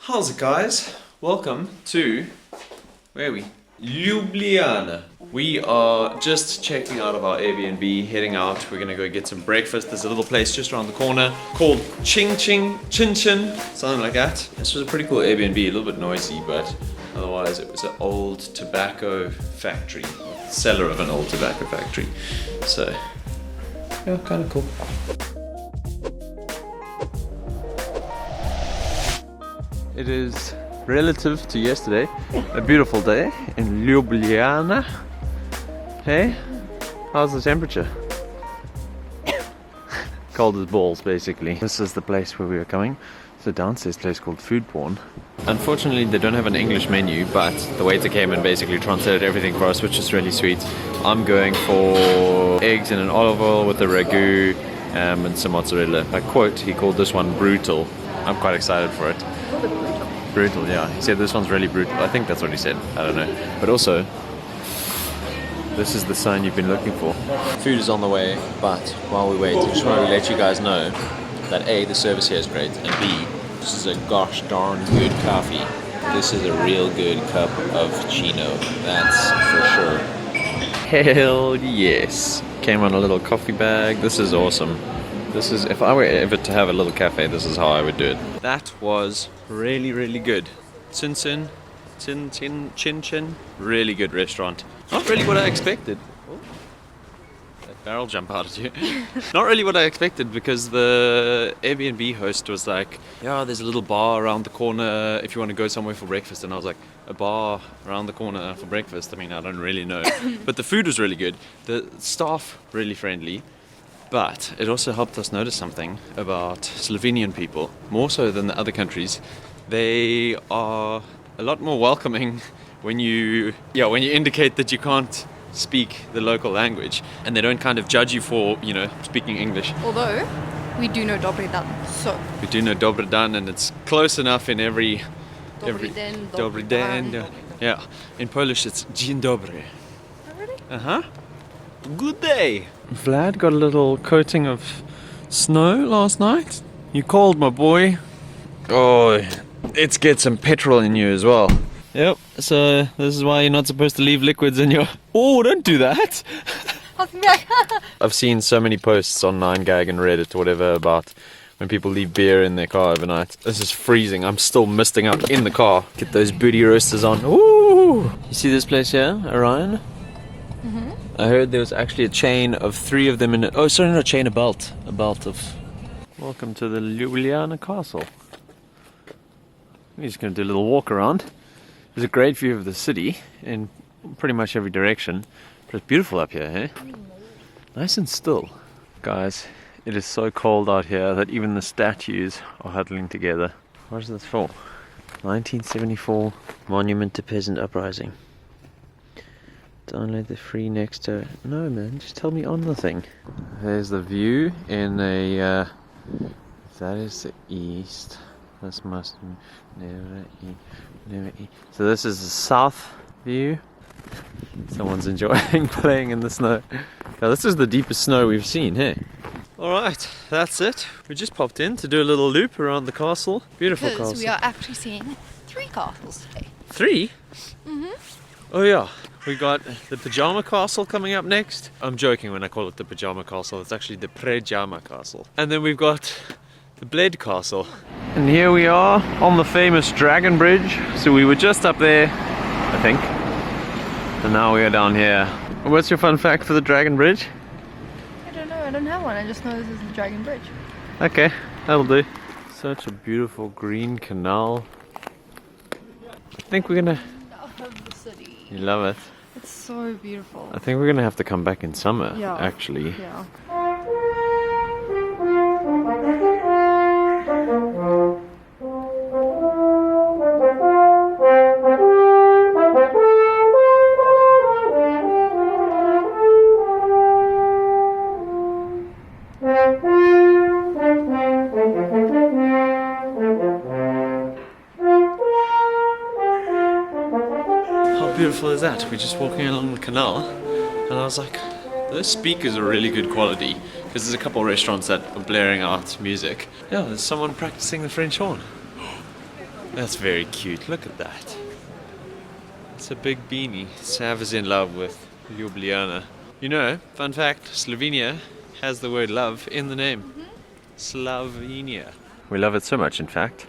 How's it, guys? Welcome to, where are we? Ljubljana. We are just checking out of our Airbnb, heading out. We're gonna go get some breakfast. There's a little place just around the corner called Chin Chin, something like that. This was a pretty cool Airbnb, a little bit noisy, but otherwise it was an old tobacco factory, cellar of an old tobacco factory. So, yeah, kind of cool. It is, relative to yesterday, a beautiful day in Ljubljana. Hey, how's the temperature? Cold as balls, basically. This is the place where we were coming. It's a downstairs place called Food Porn. Unfortunately, they don't have an English menu, but the waiter came and basically translated everything for us, which is really sweet. I'm going for eggs in an olive oil with a ragu and some mozzarella. I quote, he called this one brutal. I'm quite excited for it. Brutal, yeah. He said this one's really brutal. I think that's what he said. I don't know. But also, this is the sign you've been looking for. Food is on the way, but while we wait, I just want to let you guys know that A, the service here is great, and B, this is a gosh darn good coffee. This is a real good cup of Chino, that's for sure. Hell yes. Came on a little coffee bag. This is awesome. This is, if I were ever to have a little cafe, this is how I would do it. That was really, really good. Chin Chin. Really good restaurant. Not really what I expected. Oh, that barrel jump out at you. Not really what I expected, because the Airbnb host was like, yeah, there's a little bar around the corner if you want to go somewhere for breakfast. And I was like, a bar around the corner for breakfast? I mean, I don't really know. But the food was really good. The staff, really friendly. But it also helped us notice something about Slovenian people, more so than the other countries. They are a lot more welcoming when you indicate that you can't speak the local language, and they don't kind of judge you for, speaking English. Although, we do know Dobry Dan, so. We do know Dobry Dan, and it's close enough in every... Dobry Dan. Yeah. In Polish, it's Dzień dobry. Oh, really? Uh-huh. Good day. Vlad got a little coating of snow last night. You called, my boy. Oh, let's get some petrol in you as well. Yep, so this is why you're not supposed to leave liquids in your... Oh, don't do that! I've seen so many posts on 9gag and Reddit or whatever about when people leave beer in their car overnight. This is freezing. I'm still misting up in the car. Get those booty roasters on. Ooh! You see this place here, Orion? Mm-hmm. I heard there was actually a chain of 3 of them in it. Oh, sorry, not a chain, a belt. A belt of... Welcome to the Ljubljana castle. We're just going to do a little walk around. There's a great view of the city in pretty much every direction. But it's beautiful up here, eh? Nice and still. Guys, it is so cold out here that even the statues are huddling together. What is this for? 1974 Monument to Peasant Uprising. Download the free next to... No, man, just tell me on the thing. There's the view in a... that is the east. This must... Never east. So this is the south view. Someone's enjoying playing in the snow. Now this is the deepest snow we've seen, hey? Alright, that's it. We just popped in to do a little loop around the castle. Beautiful castle. Because we are actually seeing 3 castles today. 3? Mm-hmm. Oh yeah. We got the Predjama castle coming up next. I'm joking when I call it the Predjama castle. It's actually the Predjama castle. And then we've got the Bled castle. And here we are on the famous Dragon Bridge. So we were just up there, I think. And now we are down here. What's your fun fact for the Dragon Bridge? I don't know, I don't have one. I just know this is the Dragon Bridge. Okay, that'll do. Such a beautiful green canal. I think we're gonna... I love the city. You love it? It's so beautiful. I think we're gonna have to come back in summer, actually. Yeah. How beautiful is that? We're just walking along the canal, and I was like, those speakers are really good quality, because there's a couple of restaurants that are blaring out music. Yeah, there's someone practicing the French horn. That's very cute. Look at that. It's a big beanie. Sav is in love with Ljubljana. You know, fun fact, Slovenia has the word love in the name. Slovenia. We love it so much, in fact,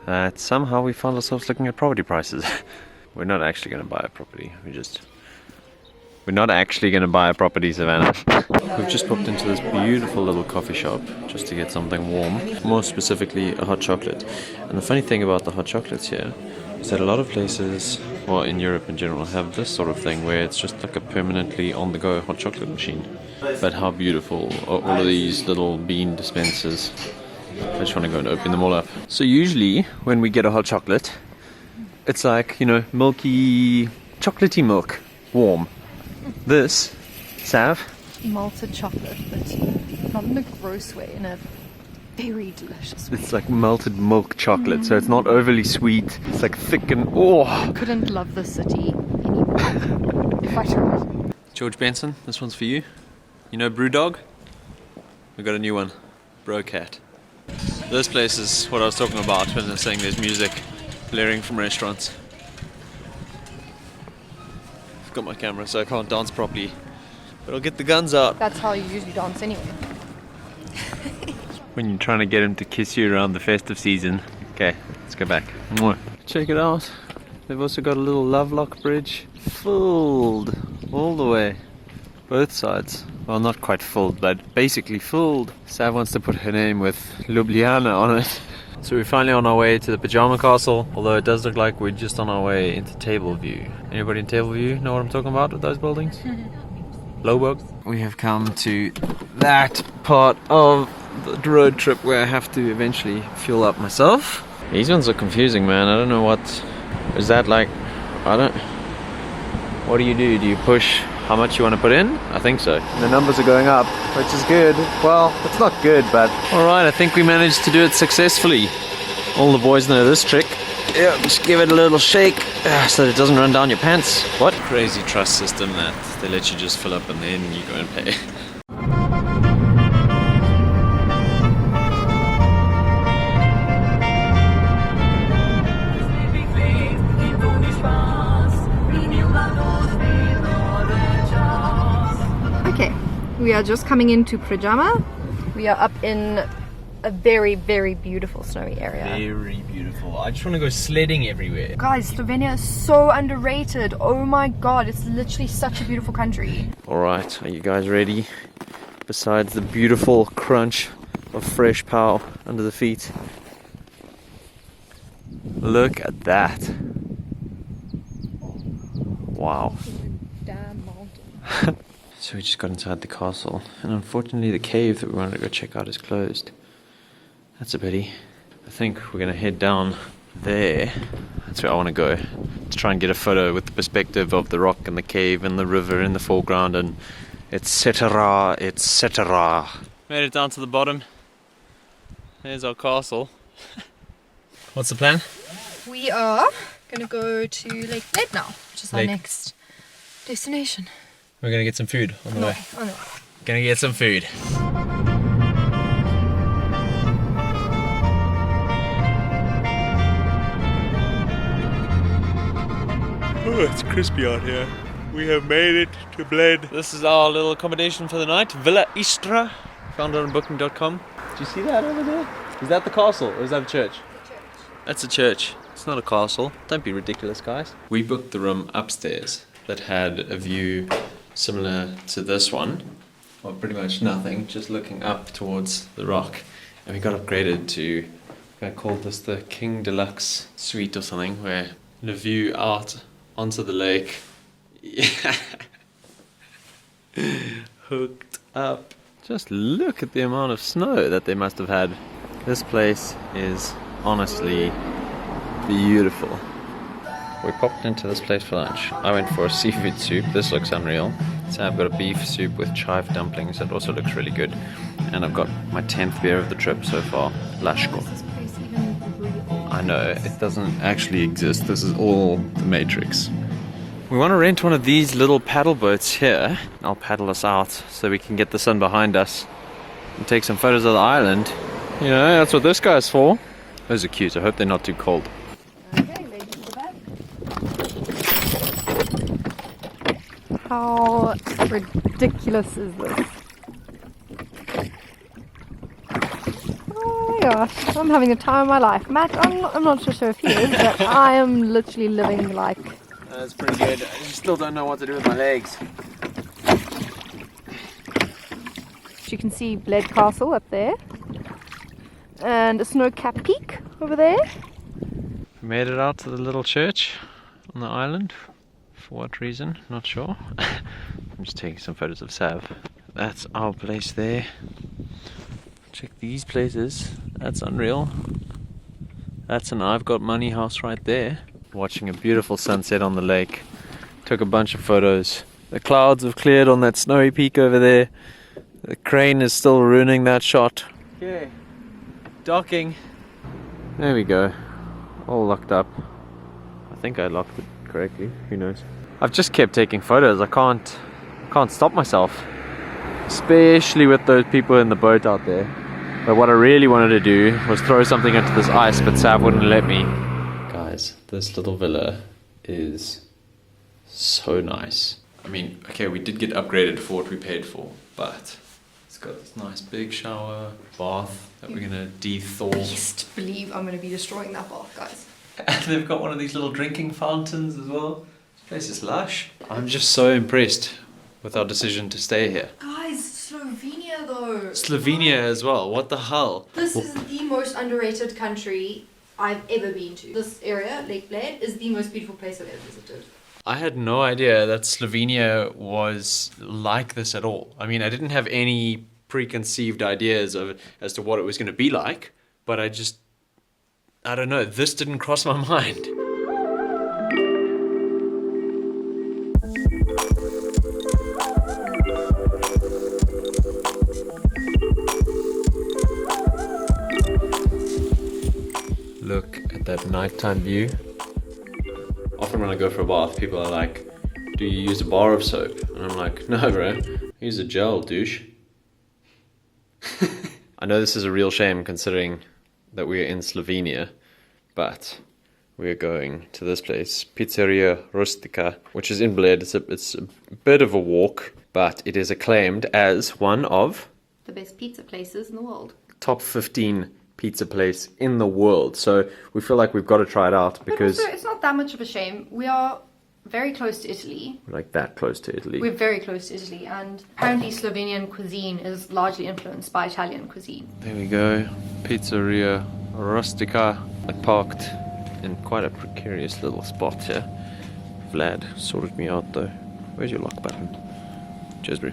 that somehow we found ourselves looking at property prices. We're not actually going to buy a property. We're not actually going to buy a property, Savannah. We've just popped into this beautiful little coffee shop just to get something warm. More specifically, a hot chocolate. And the funny thing about the hot chocolates here is that a lot of places, well, in Europe in general, have this sort of thing where it's just like a permanently on-the-go hot chocolate machine. But how beautiful are all of these little bean dispensers. I just want to go and open them all up. So usually, when we get a hot chocolate, it's like, you know, milky, chocolatey milk, warm. This, Sav? Malted chocolate, but not in a gross way, in a very delicious way. It's like melted milk chocolate, so it's not overly sweet. It's like thick and oh! Couldn't love the city anymore if I tried. George Benson, this one's for you. You know Brewdog? We got a new one, Brocat. This place is what I was talking about when they're saying there's music blaring from restaurants. I've got my camera so I can't dance properly, but I'll get the guns out. That's how you usually dance anyway. When you're trying to get him to kiss you around the festive season. Okay, let's go back. Mwah. Check it out. They've also got a little Lovelock bridge. Filled all the way. Both sides. Well, not quite filled, but basically filled. Sav wants to put her name with Ljubljana on it. So we're finally on our way to the Predjama castle, although it does look like we're just on our way into Table View. Anybody in Table View know what I'm talking about with those buildings? Louwburg. We have come to that part of the road trip where I have to eventually fuel up myself. These ones are confusing, man. I don't know what... Is that like... I don't... What do? Do you push how much you want to put in? I think so. The numbers are going up, which is good. Well, it's not good, but... Alright, I think we managed to do it successfully. All the boys know this trick. Yeah, just give it a little shake so that it doesn't run down your pants. What? Crazy trust system that they let you just fill up and then you go and pay. Okay, we are just coming into Predjama. We are up in a very, very beautiful snowy area. Very beautiful. I just want to go sledding everywhere. Guys, Slovenia is so underrated. Oh my god, it's literally such a beautiful country. Alright, are you guys ready? Besides the beautiful crunch of fresh pow under the feet. Look at that. Wow. Damn mountain. So we just got inside the castle, and unfortunately the cave that we wanted to go check out is closed. That's a pity. I think we're gonna head down there. That's where I want to go, to try and get a photo with the perspective of the rock and the cave and the river in the foreground and etc, etc. Made it down to the bottom. There's our castle. What's the plan? We are gonna go to Lake Bled now, which is our next destination. We're gonna get some food on the way. On the way. Gonna get some food. Oh, it's crispy out here. We have made it to Bled. This is our little accommodation for the night. Villa Istra. Found it on booking.com. Do you see that over there? Is that the castle or is that a church? The church. That's a church. It's not a castle. Don't be ridiculous, guys. We booked the room upstairs that had a view similar to this one. Well, pretty much nothing, just looking up towards the rock. And we got upgraded to, I called this the King Deluxe Suite or something, where the view out onto the lake. Yeah. Hooked up. Just look at the amount of snow that they must have had. This place is honestly beautiful. We popped into this place for lunch. I went for a seafood soup. This looks unreal. So I've got a beef soup with chive dumplings. That also looks really good. And I've got my 10th beer of the trip so far. Lashko. Is this place even real? I know, it doesn't actually exist. This is all the Matrix. We want to rent one of these little paddle boats here. I'll paddle us out so we can get the sun behind us and take some photos of the island. You know, that's what this guy's for. Those are cute. I hope they're not too cold. How ridiculous is this? Oh my gosh, I'm having the time of my life. Matt, I'm not so sure if he is, but I am literally living like... That's pretty good. I just still don't know what to do with my legs. You can see Bled Castle up there. And a snow-capped peak over there. We made it out to the little church on the island. For what reason? Not sure. I'm just taking some photos of Sav. That's our place there. Check these places. That's unreal. That's an I've Got Money house right there. Watching a beautiful sunset on the lake. Took a bunch of photos. The clouds have cleared on that snowy peak over there. The crane is still ruining that shot. Okay, docking. There we go. All locked up. I think I locked it correctly. Who knows? I've just kept taking photos. I can't stop myself. Especially with those people in the boat out there. But what I really wanted to do was throw something into this ice, but Sav wouldn't let me. Guys, this little villa is so nice. I mean, okay, we did get upgraded for what we paid for, but it's got this nice big shower, bath that we're gonna de-thaw. Please believe I'm gonna be destroying that bath, guys. And they've got one of these little drinking fountains as well. This place is lush. I'm just so impressed with our decision to stay here. Guys, Slovenia though. Slovenia as well, what the hell? This is the most underrated country I've ever been to. This area, Lake Bled, is the most beautiful place I've ever visited. I had no idea that Slovenia was like this at all. I mean, I didn't have any preconceived ideas as to what it was going to be like, but I don't know, this didn't cross my mind. Look at that nighttime view. Often when I go for a bath, people are like, do you use a bar of soap? And I'm like, no bro, I use a gel, douche. I know this is a real shame considering that we're in Slovenia, but we're going to this place, Pizzeria Rustica, which is in Bled. It's a bit of a walk, but it is acclaimed as one of the best pizza places in the world. Top 15 pizza place in the world. So we feel like we've got to try it out because... But also, it's not that much of a shame. We are very close to Italy. We're like that close to Italy. We're very close to Italy, and apparently Slovenian cuisine is largely influenced by Italian cuisine. There we go. Pizzeria Rustica. I parked in quite a precarious little spot here. Vlad sorted me out though. Where's your lock button? Cheers, bro.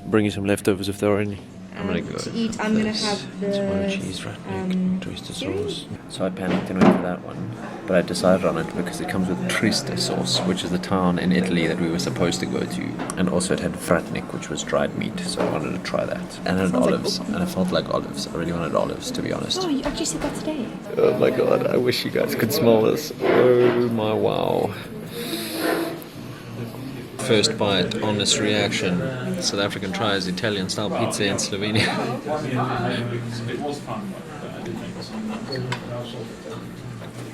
Bring you some leftovers if there are any. I'm gonna go to eat. I'm gonna have the cheese ratnik, twister sauce. So I panicked and went for that one, but I decided on it because it comes with twister sauce, which is the town in Italy that we were supposed to go to, and also it had fratnik, which was dried meat. So I wanted to try that, and it had olives, and I felt like olives. I really wanted olives, to be honest. Oh, you actually said that today. Oh my god! I wish you guys could smell this. Oh my wow! First bite, honest reaction. South African tries Italian style pizza in Slovenia.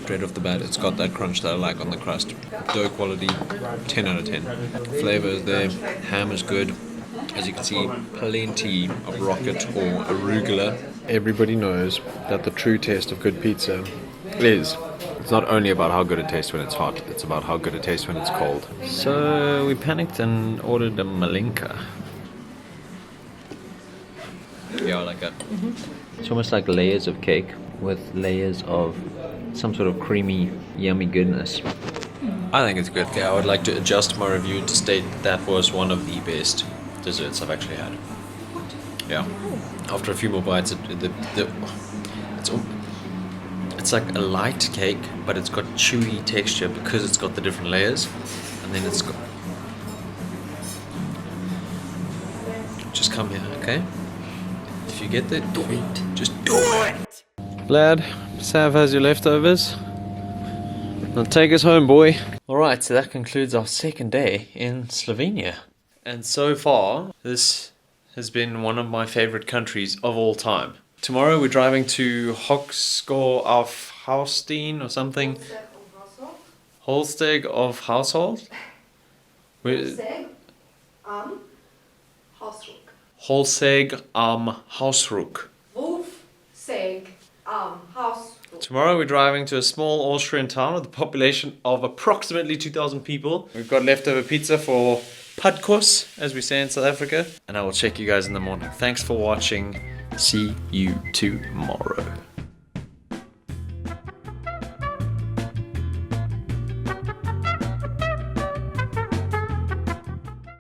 Straight off the bat, it's got that crunch that I like on the crust. Dough quality, 10 out of 10. Flavor is there, ham is good. As you can see, plenty of rocket or arugula. Everybody knows that the true test of good pizza is... It's not only about how good it tastes when it's hot, it's about how good it tastes when it's cold. So we panicked and ordered a malinka. Yeah, I like that. It's almost like layers of cake with layers of some sort of creamy, yummy goodness. I think it's good. Okay, I would like to adjust my review to state that was one of the best desserts I've actually had. Yeah. After a few more bites, it's like a light cake, but it's got chewy texture because it's got the different layers. And then it's got... Just come here, okay? If you get there, do it. Just do it! Lad, Sav has your leftovers. Now take us home, boy. Alright, so that concludes our second day in Slovenia. And so far, this has been one of my favorite countries of all time. Tomorrow we're driving to Hogsgård or something. Holsteg of Household? Hausruck. Holseg am Hausruck. Wolfseg Hausruck. Tomorrow we're driving to a small Austrian town with a population of approximately 2,000 people. We've got leftover pizza for padkos, as we say in South Africa. And I will check you guys in the morning. Thanks for watching. See you tomorrow.